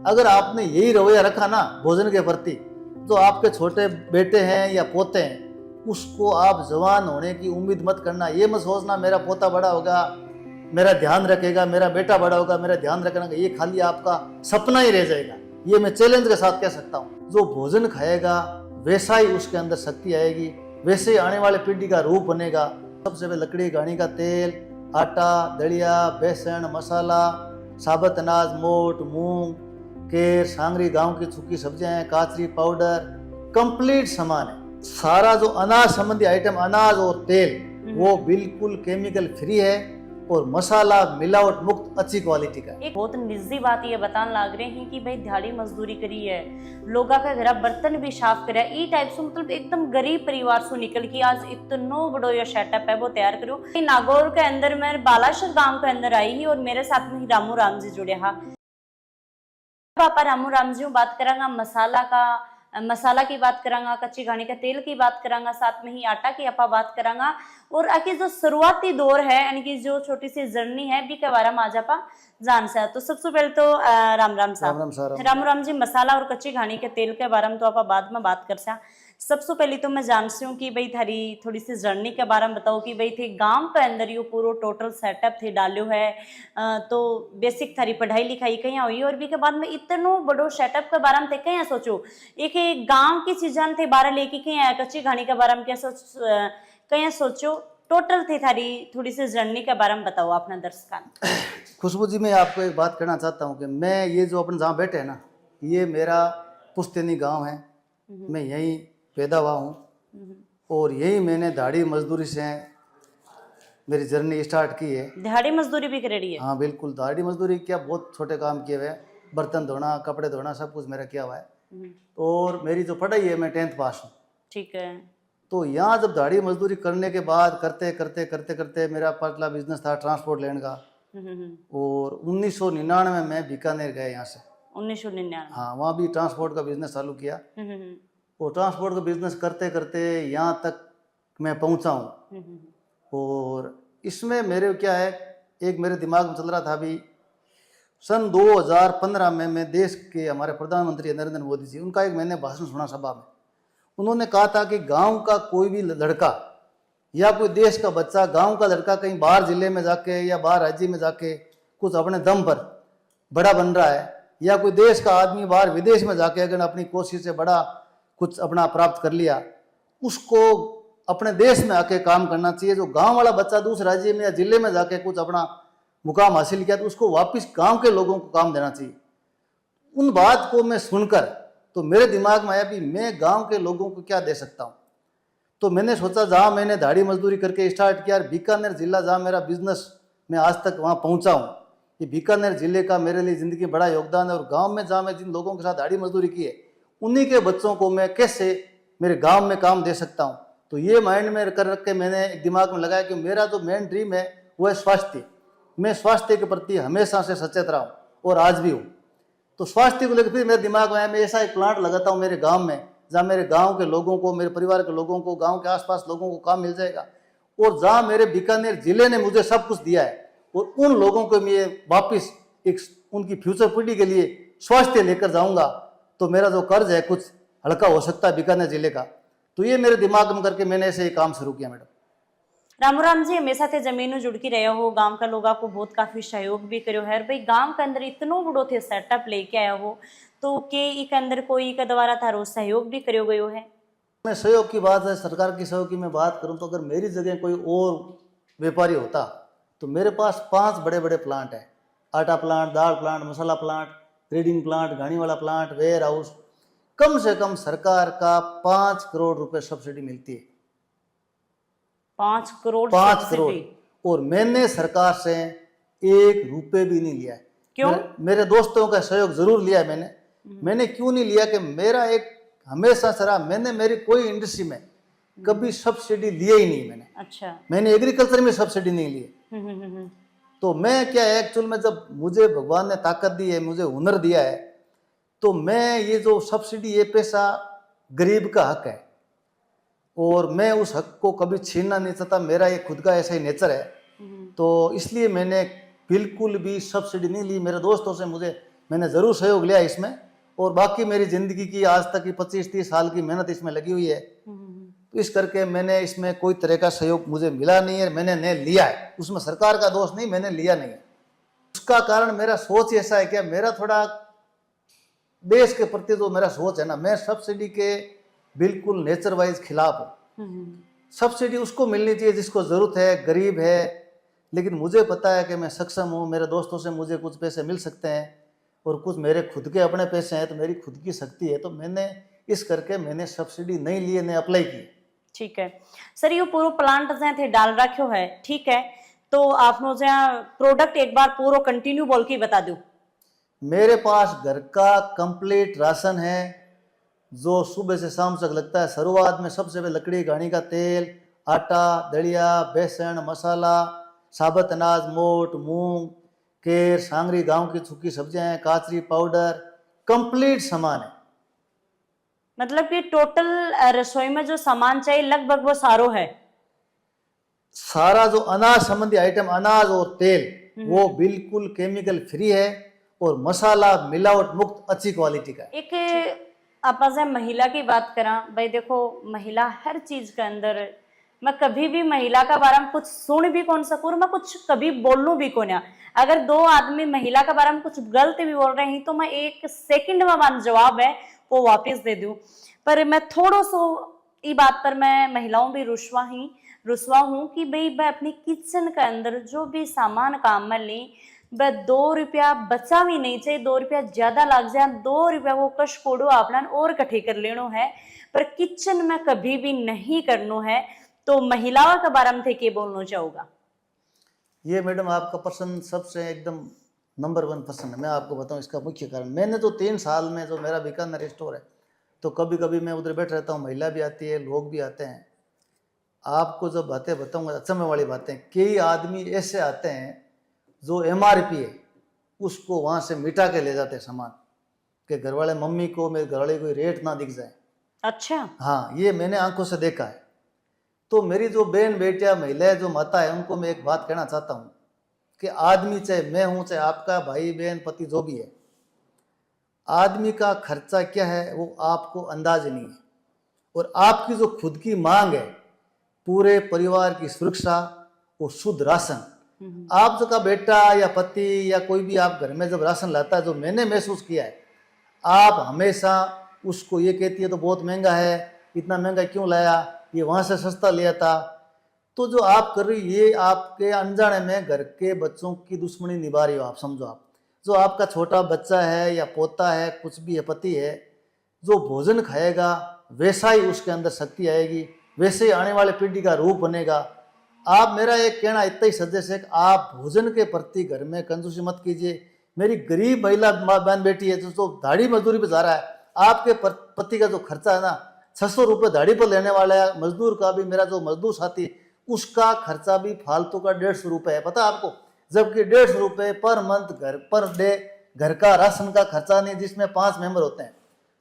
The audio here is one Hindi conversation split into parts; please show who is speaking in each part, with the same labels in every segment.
Speaker 1: अगर आपने यही रवैया रखा ना भोजन के प्रति, तो आपके छोटे बेटे हैं या पोते हैं, उसको आप जवान होने की उम्मीद मत करना। ये मत सोचना मेरा पोता बड़ा होगा मेरा ध्यान रखेगा, मेरा बेटा बड़ा होगा मेरा ध्यान रखेगा। ये खाली आपका सपना ही रह जाएगा। ये मैं चैलेंज के साथ कह सकता हूँ। जो भोजन खाएगा वैसा ही उसके अंदर शक्ति आएगी, वैसे ही आने वाले पीढ़ी का रूप बनेगा। सबसे पहले लकड़ी घानी का तेल, आटा, दलिया, बेसन, मसाला, साबुत अनाज, मोट, मूंग, केर, सांगरी, गांव की सूखी सब्जियां हैं, काचरी पाउडर, कंप्लीट सामान है। सारा जो अनाज संबंधी आइटम, अनाज और तेल, वो बिल्कुल केमिकल फ्री है और मसाला मिलावट मुक्त अच्छी क्वालिटी का।
Speaker 2: एक बहुत निजी बात ये बताने लग रहे हैं कि भाई दिहाड़ी मजदूरी करी है, लोगों का घर बर्तन भी साफ करे, ई टाइप से मतलब एकदम गरीब परिवार से निकल के आज इतना बड़ो ये सेटअप है वो तैयार करो। नागौर के अंदर मैं बालासर गांव के अंदर आई ही और मेरे साथ में ही रामू राम जी जुड़े हा। पापा रामू राम जी बात करांगा मसाला की बात करांगा, कच्ची घानी का तेल की बात करांगा, साथ में ही आटा की आपा बात करांगा और आके जो शुरुआती दौर है यानी कि जो छोटी सी जर्नी है भी के बारे में आज आपा जान सा। तो सबसे पहले तो राम राम साहब, राम जी, मसाला और कच्ची घानी के तेल के बारे में तो आपा बाद में बात कर सा। सबसे पहले तो मैं जानती हूँ कि भाई थारी थोड़ी सी जर्नी के बारे में बताओ कि भाई थे गांव के अंदर यो पूरा टोटल सेटअप थे डालो है, तो बेसिक थारी पढ़ाई लिखाई कहीं हुई और भी के बाद में इतनो बड़ो सेटअप के बारे में थे कहीं सोचो एक गांव की चीजां थे बारह लेके कहीं आया, कच्ची घानी के बारे में क्या कहीं सोचो टोटल थे थारी थोड़ी सी जर्नी के बारे में बताओ अपना दर्शकों।
Speaker 1: खुशबू जी, मैं आपको एक बात कहना चाहता हूँ कि मैं ये जो अपन जहाँ बैठे हैं ना, ये मेरा पुश्तैनी गांव है। मैं यहीं पैदा हुआ हूँ और यही मैंने दिहाड़ी मजदूरी से मेरी जर्नी स्टार्ट की है।
Speaker 2: दिहाड़ी मजदूरी भी कर रही है?
Speaker 1: हाँ बिल्कुल, दिहाड़ी मजदूरी क्या, बहुत छोटे काम किए हुए, बर्तन धोना, कपड़े धोना, सब कुछ मेरा किया हुआ है। और मेरी जो पढ़ाई है, मैं 10th पास हूँ।
Speaker 2: ठीक है।
Speaker 1: तो यहाँ जब दिहाड़ी मजदूरी करने के बाद करते करते करते करते मेरा पहला बिजनेस था ट्रांसपोर्ट लेने का। और 1999 में मैं बीकानेर गया यहाँ से।
Speaker 2: 1999?
Speaker 1: हाँ, वहाँ भी ट्रांसपोर्ट का बिजनेस चालू किया। और ट्रांसपोर्ट का बिजनेस करते करते यहाँ तक मैं पहुँचा हूँ। और इसमें मेरे क्या है, एक मेरे दिमाग में चल रहा था अभी सन 2015 में मैं देश के हमारे प्रधानमंत्री नरेंद्र मोदी जी, उनका एक मैंने भाषण सुना सभा में। उन्होंने कहा था कि गांव का कोई भी लड़का या कोई देश का बच्चा, गांव का लड़का कहीं बाहर जिले में जाके या बाहर राज्य में जाके कुछ अपने दम पर बड़ा बन रहा है, या कोई देश का आदमी बाहर विदेश में जाके अगर अपनी कोशिश से बड़ा कुछ अपना प्राप्त कर लिया, उसको अपने देश में आके काम करना चाहिए। जो गांव वाला बच्चा दूसरे राज्य में या जिले में जाके कुछ अपना मुकाम हासिल किया, तो उसको वापस गांव के लोगों को काम देना चाहिए। उन बात को मैं सुनकर तो मेरे दिमाग में आया भी मैं गांव के लोगों को क्या दे सकता हूं। तो मैंने सोचा, जहां मैंने दिहाड़ी मजदूरी करके स्टार्ट किया, बीकानेर जिला जहां मेरा बिजनेस मैं आज तक वहां पहुंचा हूं, ये बीकानेर जिले का मेरे लिए जिंदगी बड़ा योगदान है। और गांव में जहां मैं जिन लोगों के साथ दिहाड़ी मजदूरी की है, उन्हीं के बच्चों को मैं कैसे मेरे गाँव में काम दे सकता हूँ। तो ये माइंड में कर रख के मैंने एक दिमाग में लगाया कि मेरा जो मेन ड्रीम है वो है स्वास्थ्य। मैं स्वास्थ्य के प्रति हमेशा से सचेत रहा हूँ और आज भी हूँ। तो स्वास्थ्य को लेकर फिर मेरे दिमाग में आया, मैं ऐसा एक प्लांट लगाता हूँ मेरे गांव में, जहाँ मेरे गांव के लोगों को, मेरे परिवार के लोगों को, गांव के आसपास लोगों को काम मिल जाएगा। और जहाँ मेरे बीकानेर जिले ने मुझे सब कुछ दिया है, और उन लोगों को मैं वापस एक उनकी फ्यूचर पीढ़ी के लिए स्वास्थ्य लेकर जाऊँगा, तो मेरा जो कर्ज है कुछ हल्का हो सकता है बीकानेर जिले का। तो ये मेरे दिमाग में करके मैंने ऐसे ही काम शुरू किया। मैडम
Speaker 2: रामू जी, हमेशा थे जमीन जुड़ के रहे हो, गांव का लोगों को बहुत काफी सहयोग भी करो है भाई। गांव के अंदर इतनो बड़ो थे सेटअप लेके आया हो, तो के इक अंदर कोई के द्वारा थारो सहयोग भी करो गयो है?
Speaker 1: मैं सहयोग की बात है, सरकार की सहयोग की मैं बात करूं तो अगर मेरी जगह कोई और व्यापारी होता तो मेरे पास 5 बड़े बड़े प्लांट है। आटा प्लांट, दाल प्लांट, मसाला प्लांट, ग्रेडिंग प्लांट, घानी वाला प्लांट, वेयर हाउस। कम से कम सरकार का 5 करोड़ रुपए सब्सिडी मिलती है।
Speaker 2: 5 करोड़?
Speaker 1: 5 करोड़। और मैंने सरकार से 1 रुपए भी नहीं लिया है।
Speaker 2: क्यों?
Speaker 1: मेरे दोस्तों का सहयोग जरूर लिया है मैंने क्यों नहीं लिया कि मेरा एक हमेशा से रहा, मैंने मेरी कोई इंडस्ट्री में कभी सब्सिडी लिए ही नहीं मैंने।
Speaker 2: अच्छा।
Speaker 1: मैंने एग्रीकल्चर में सब्सिडी नहीं ली। तो मैं क्या है, एक्चुअल में जब मुझे भगवान ने ताकत दी है, मुझे हुनर दिया है, तो मैं ये जो सब्सिडी, ये पैसा गरीब का हक है और मैं उस हक को कभी छीनना नहीं चाहता। मेरा ये खुद का ऐसा ही नेचर है। तो इसलिए मैंने बिल्कुल भी सब्सिडी नहीं ली। मेरे दोस्तों से मुझे मैंने ज़रूर सहयोग लिया इसमें। और बाकी मेरी ज़िंदगी की आज तक की 25-30 साल की मेहनत इसमें लगी हुई है, तो इस करके मैंने इसमें कोई तरह का सहयोग मुझे मिला नहीं है, मैंने नहीं लिया है। उसमें सरकार का दोष नहीं, मैंने लिया नहीं है। उसका कारण मेरा सोच ऐसा है कि मेरा थोड़ा देश के प्रति जो मेरा सोच है ना, मैं सब्सिडी के बिल्कुल नेचर वाइज खिलाफ हूँ। सब्सिडी उसको मिलनी चाहिए जिसको ज़रूरत है, गरीब है। लेकिन मुझे पता है कि मैं सक्षम हूँ, मेरे दोस्तों से मुझे कुछ पैसे मिल सकते हैं और कुछ मेरे खुद के अपने पैसे हैं, तो मेरी खुद की शक्ति है, तो मैंने इस करके मैंने सब्सिडी नहीं ली, नहीं अप्लाई की।
Speaker 2: ठीक है सर, ये पूरा प्लांट जे थे डाल रखो है, ठीक है, तो आपनो जे प्रोडक्ट एक बार पूरा कंटिन्यू बोल के बता दो।
Speaker 1: मेरे पास घर का कंप्लीट राशन है जो सुबह से शाम तक लगता है। शुरुआत में सबसे पहले लकड़ी घानी का तेल, आटा, दलिया, बेसन, मसाला, साबुत अनाज, मोट, मूंग, केर, सांगरी, गांव की सूखी सब्जियां हैं, काचरी पाउडर, कंप्लीट सामान है।
Speaker 2: मतलब कि टोटल रसोई में जो सामान चाहिए लगभग वो सारो है।
Speaker 1: सारा जो अनाज संबंधी आइटम, अनाज और तेल, वो बिल्कुल केमिकल फ्री है और मसाला मिलावट मुक्त अच्छी क्वालिटी का है।
Speaker 2: एक आप महिला की बात करा भाई, देखो महिला हर चीज के अंदर, मैं कभी भी महिला का बारे में कुछ सुन भी कौन सकूं, मैं कुछ कभी बोलूं भी कौन। अगर दो आदमी महिला के बारे में कुछ गलत भी बोल रहे हैं तो मैं 1 सेकंड में मान जवाब है वो वापस दे दूं। पर मैं थोड़ा सो ये बात पर मैं महिलाओं भी रुसवा हूँ कि भाई मैं अपनी किचन के अंदर जो भी सामान काम में ली, वह 2 रुपया बचा भी नहीं चाहिए, 2 रुपया ज्यादा लग जाए, 2 रुपया वो कश कोड़ो अपना और कठे कर लेनो है, पर किचन में कभी भी नहीं करनो है। तो महिलाओं के बारे में थे के बोलना चाहूँगा।
Speaker 1: ये मैडम आपका प्रश्न सबसे एकदम नंबर 1 प्रश्न है। मैं आपको बताऊं इसका मुख्य कारण, मैंने तो 3 साल में जो मेरा बीकानेर स्टोर है, तो कभी कभी मैं उधर बैठ रहता हूँ, महिला भी आती है, लोग भी आते हैं। आपको जो बातें बताऊंगा अचंभे वाली बातें, कई आदमी ऐसे आते हैं जो MRP है उसको वहाँ से मिटा के ले जाते हैं सामान, कि घर वाले मम्मी को, मेरे घर वाले को रेट ना दिख जाए।
Speaker 2: अच्छा,
Speaker 1: हाँ, ये मैंने आंखों से देखा है। तो मेरी जो बहन बेटियां, महिलाएं, जो माता है, उनको मैं एक बात कहना चाहता हूँ कि आदमी, चाहे मैं हूँ, चाहे आपका भाई बहन पति जो भी है, आदमी का खर्चा क्या है वो आपको अंदाज नहीं है। और आपकी जो खुद की मांग है, पूरे परिवार की सुरक्षा और शुद्ध राशन, आप जो का बेटा या पति या कोई भी आप घर में जब राशन लाता है, जो मैंने महसूस किया है, आप हमेशा उसको ये कहती है तो बहुत महंगा है, इतना महंगा क्यों लाया, ये वहाँ से सस्ता लिया था। तो जो आप कर रही, ये आपके अनजाने में घर के बच्चों की दुश्मनी निभा रही हो आप, समझो। आप जो आपका छोटा बच्चा है या पोता है, कुछ भी है, पति है, जो भोजन खाएगा वैसा ही उसके अंदर शक्ति आएगी, वैसे ही आने वाले पीढ़ी का रूप बनेगा। आप, मेरा एक कहना इतना ही सजेस्ट है कि आप भोजन के प्रति घर में कंजूसी मत कीजिए। मेरी गरीब महिला माँ बहन बेटी है जो दाढ़ी मजदूरी पे जा रहा है, आपके पति का जो खर्चा है ना, 600 रुपये दाढ़ी पर लेने वाला है। मजदूर का भी, मेरा जो मजदूर साथी, उसका खर्चा भी फालतू का 150 रुपये है, पता है आपको। जबकि 150 रुपये पर मंथ, घर पर डे, घर का राशन का खर्चा नहीं, जिसमें 5 मेंबर होते हैं।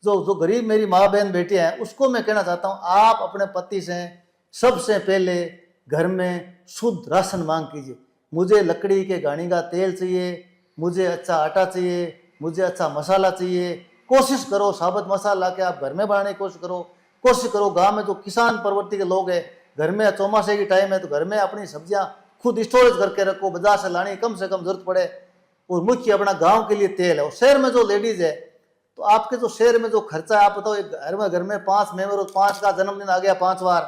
Speaker 1: जो गरीब मेरी माँ बहन बेटी हैं, उसको मैं कहना चाहता हूँ, आप अपने पति से सबसे पहले घर में शुद्ध राशन मांग कीजिए। मुझे लकड़ी के घानी का तेल चाहिए, मुझे अच्छा आटा चाहिए, मुझे अच्छा मसाला चाहिए। कोशिश करो साबुत मसाला के आप घर में बनाने की कोशिश करो। गांव में जो किसान प्रवृत्ति के लोग हैं, घर में चौमासे की टाइम है तो घर में अपनी सब्जियां खुद स्टोरेज करके रखो, बाजार से लाने कम से कम जरूरत पड़े। और मुख्य अपना गांव के लिए तेल है। और शहर में जो लेडीज है, तो आपके जो शहर में जो खर्चा है, आप बताओ, एक घर में 5 मेंबर और 5 का जन्मदिन आ गया 5 बार,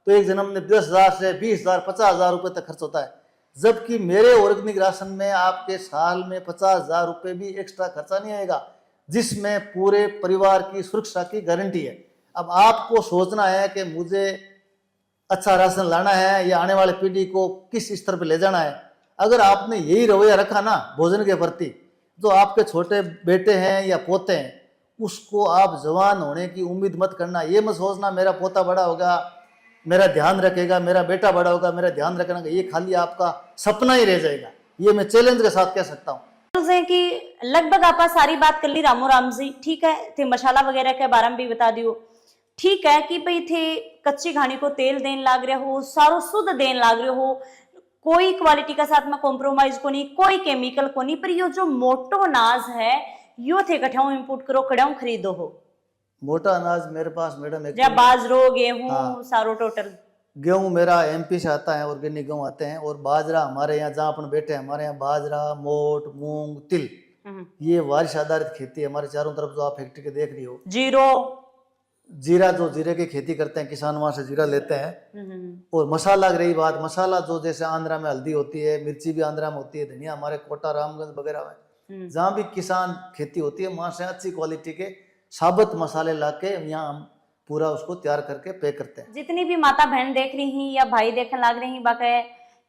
Speaker 1: तो एक जन्मदिन 10,000 से 20,000 50,000 रुपये तक खर्च होता है। जबकि मेरे ऑर्गेनिक राशन में आपके साल में 50,000 रुपये भी एक्स्ट्रा खर्चा नहीं आएगा, जिसमें पूरे परिवार की सुरक्षा की गारंटी है। अब आपको सोचना है कि मुझे अच्छा राशन लाना है या आने वाले पीढ़ी को किस स्तर पर ले जाना है। अगर आपने यही रवैया रखा ना भोजन के प्रति, जो आपके छोटे बेटे हैं या पोते हैं, उसको आप जवान होने की उम्मीद मत करना। ये मत सोचना मेरा पोता बड़ा होगा, मेरा ध्यान रखेगा, मेरा बेटा बड़ा होगा, मेरा ध्यान रखना, ये खाली आपका सपना ही रह जाएगा। ये मैं चैलेंज के साथ कह सकता हूँ
Speaker 2: कि लगभग आप सारी बात कर ली रामो राम जी, ठीक है। थे मसाला वगैरह के बारे में भी बता दियो, ठीक है, कि भाई थे कच्ची घानी को तेल देन लाग रहे हो, सारो शुद्ध देन लाग रहे हो, कोई क्वालिटी का साथ में कॉम्प्रोमाइज को नहीं, कोई केमिकल को नहीं। पर ये जो मोटो अनाज है, यो थे कठाऊ इंपोर्ट करो कड़ाऊ खरीदो हो
Speaker 1: मोटा अनाज मेरे पास मैडम एक
Speaker 2: या बाजरो गेहूं
Speaker 1: हाँ।
Speaker 2: सारो टोटल
Speaker 1: गेहूं मेरा एमपी से आता है, ऑर्गेनिक गेहूं आते हैं। और बाजरा हमारे यहाँ जहाँ अपन बैठे हैं, हमारे यहाँ बाजरा, मोट, मूंग, तिल, ये बारिश आधारित खेती है हमारे चारों तरफ। जो आप फैक्ट्री के देख रही हो,
Speaker 2: जीरो
Speaker 1: जीरा, जो जीरे की खेती करते हैं किसान, वहां से जीरा लेते हैं। और मसाला की रही बात, मसाला जो जैसे आंध्रा में हल्दी होती है, मिर्ची भी आंध्रा में होती है, धनिया हमारे कोटा रामगंज वगैरह में जहाँ भी किसान खेती होती है, वहां से अच्छी क्वालिटी के साबुत मसाले लाके यहाँ हम पूरा उसको तैयार करके पैक करते हैं।
Speaker 2: जितनी भी माता बहन देख रही हैं या भाई देखने लग रहे हैं, बाकी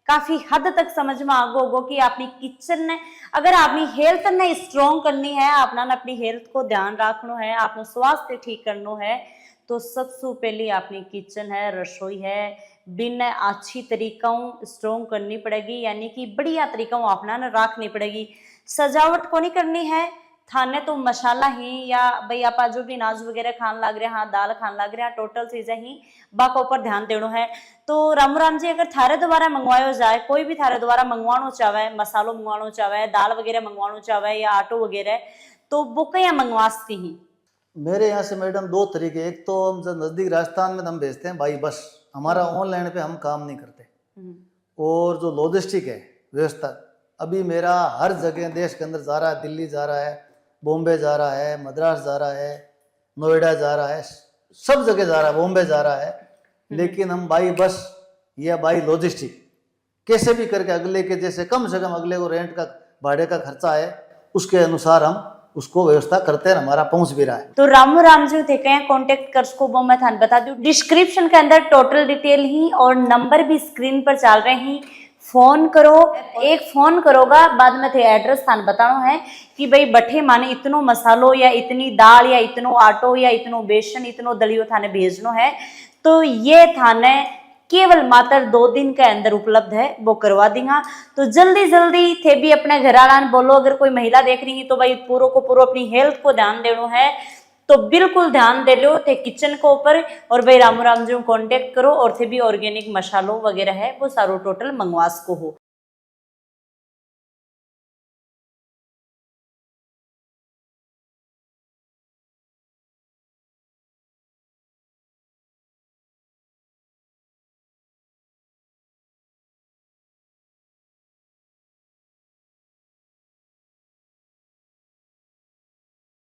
Speaker 2: काफी हद तक समझ में आगो होगो कि अपनी किचन ने अगर अपनी हेल्थ ने स्ट्रॉन्ग करनी है, अपना अपनी हेल्थ को ध्यान रखना है, अपना स्वास्थ्य ठीक करना है, तो सबसे पहले अपनी किचन है, रसोई है, बिन अच्छी तरीकों स्ट्रॉन्ग करनी पड़ेगी, यानी कि बढ़िया तरीकों अपना रखनी पड़ेगी। सजावट को नहीं करनी है थाने तो मसाला ही या भाई आप जो भी अनाज वगैरह खान लग रहे हैं, दाल खान लग रहे हैं, टोटल चीजें ही बाका ऊपर ध्यान देना है। तो राम जी अगर थारे दोबारा मंगवायो जाए, कोई भी थारे दोबारा मंगवाना चाहे, मसालो मंगवाना चाहे, दाल वगैरह मंगवाना चाहे या आटो वगैरह, तो वो क्या मंगवा सकती ही?
Speaker 1: मेरे यहाँ से मैडम दो तरीके, एक तो हम जब नजदीक राजस्थान में हम भेजते हैं बाई बस, हमारा ऑनलाइन पे हम काम नहीं करते। और जो लॉजिस्टिक है व्यवस्था, अभी मेरा हर जगह देश के अंदर जा रहा है, दिल्ली जा रहा है, बॉम्बे जा रहा है, मद्रास जा रहा है, नोएडा जा रहा है, सब जगह जा रहा है, बॉम्बे जा रहा है। लेकिन हम बाई बस या बाई लॉजिस्टिक कैसे भी करके अगले के जैसे कम से कम अगले को रेंट का भाड़े का खर्चा है उसके अनुसार हम उसको व्यवस्था करते हैं, हमारा पहुंच भी रहा है।
Speaker 2: तो राम जी थे कहीं कांटेक्ट कर सको, वो मैं थान बता दूं डिस्क्रिप्शन के अंदर टोटल डिटेल ही और नंबर भी स्क्रीन पर चल रहे हैं। फोन करो, एक फोन करोगा बाद में थे एड्रेस थान बताना है कि भाई बठे माने इतनो मसालो या इतनी दाल या इतनो आटो या इतनो बेसन इतनो दलियो थाने भेजना है, तो ये थाने केवल मात्र 2 दिन के अंदर उपलब्ध है, वो करवा देंगे। तो जल्दी जल्दी थे भी अपने घर वाला बोलो, अगर कोई महिला देख रही है तो भाई पूरा को पूरा अपनी हेल्थ को ध्यान देना है, तो बिल्कुल ध्यान दे लो थे किचन को ऊपर। और भाई राम जी को कांटेक्ट करो और थे भी ऑर्गेनिक मसालों वगैरह है वो सारो टोटल मंगवा सको हो।